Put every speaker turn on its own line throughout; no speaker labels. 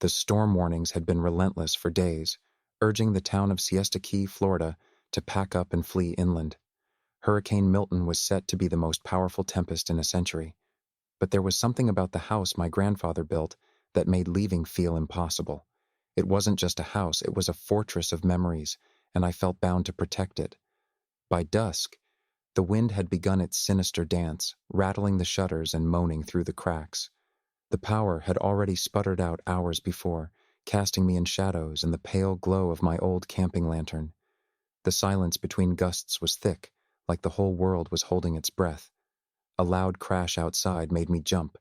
The storm warnings had been relentless for days, urging the town of Siesta Key, Florida, to pack up and flee inland. Hurricane Milton was set to be the most powerful tempest in a century. But there was something about the house my grandfather built that made leaving feel impossible. It wasn't just a house, it was a fortress of memories, and I felt bound to protect it. By dusk, the wind had begun its sinister dance, rattling the shutters and moaning through the cracks. The power had already sputtered out hours before, casting me in shadows in the pale glow of my old camping lantern. The silence between gusts was thick, like the whole world was holding its breath. A loud crash outside made me jump.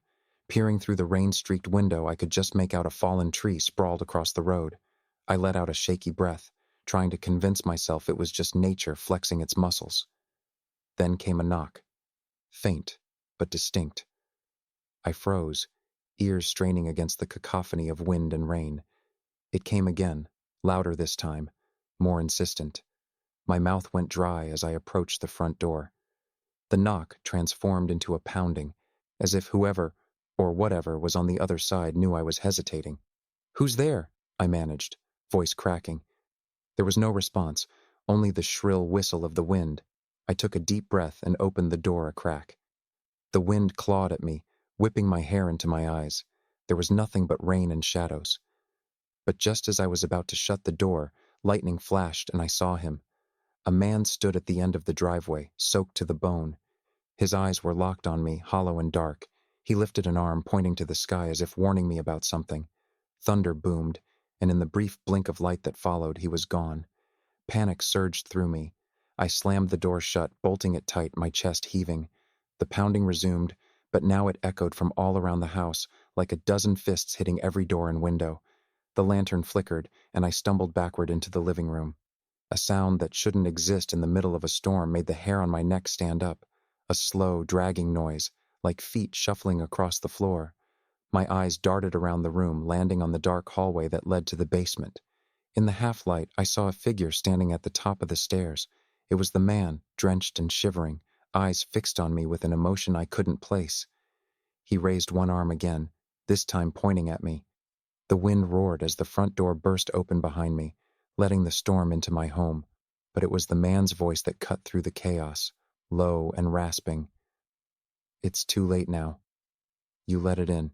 Peering through the rain-streaked window, I could just make out a fallen tree sprawled across the road. I let out a shaky breath, trying to convince myself it was just nature flexing its muscles. Then came a knock. Faint, but distinct. I froze, ears straining against the cacophony of wind and rain. It came again, louder this time, more insistent. My mouth went dry as I approached the front door. The knock transformed into a pounding, as if whoever, or whatever, was on the other side knew I was hesitating. "Who's there?" I managed, voice cracking. There was no response, only the shrill whistle of the wind. I took a deep breath and opened the door a crack. The wind clawed at me, whipping my hair into my eyes. There was nothing but rain and shadows. But just as I was about to shut the door, lightning flashed and I saw him. A man stood at the end of the driveway, soaked to the bone. His eyes were locked on me, hollow and dark. He lifted an arm, pointing to the sky as if warning me about something. Thunder boomed, and in the brief blink of light that followed, he was gone. Panic surged through me. I slammed the door shut, bolting it tight, my chest heaving. The pounding resumed, but now it echoed from all around the house, like a dozen fists hitting every door and window. The lantern flickered, and I stumbled backward into the living room. A sound that shouldn't exist in the middle of a storm made the hair on my neck stand up. A slow, dragging noise, like feet shuffling across the floor. My eyes darted around the room, landing on the dark hallway that led to the basement. In the half-light, I saw a figure standing at the top of the stairs. It was the man, drenched and shivering, eyes fixed on me with an emotion I couldn't place. He raised one arm again, this time pointing at me. The wind roared as the front door burst open behind me, letting the storm into my home. But it was the man's voice that cut through the chaos, low and rasping. "It's too late now. You let it in."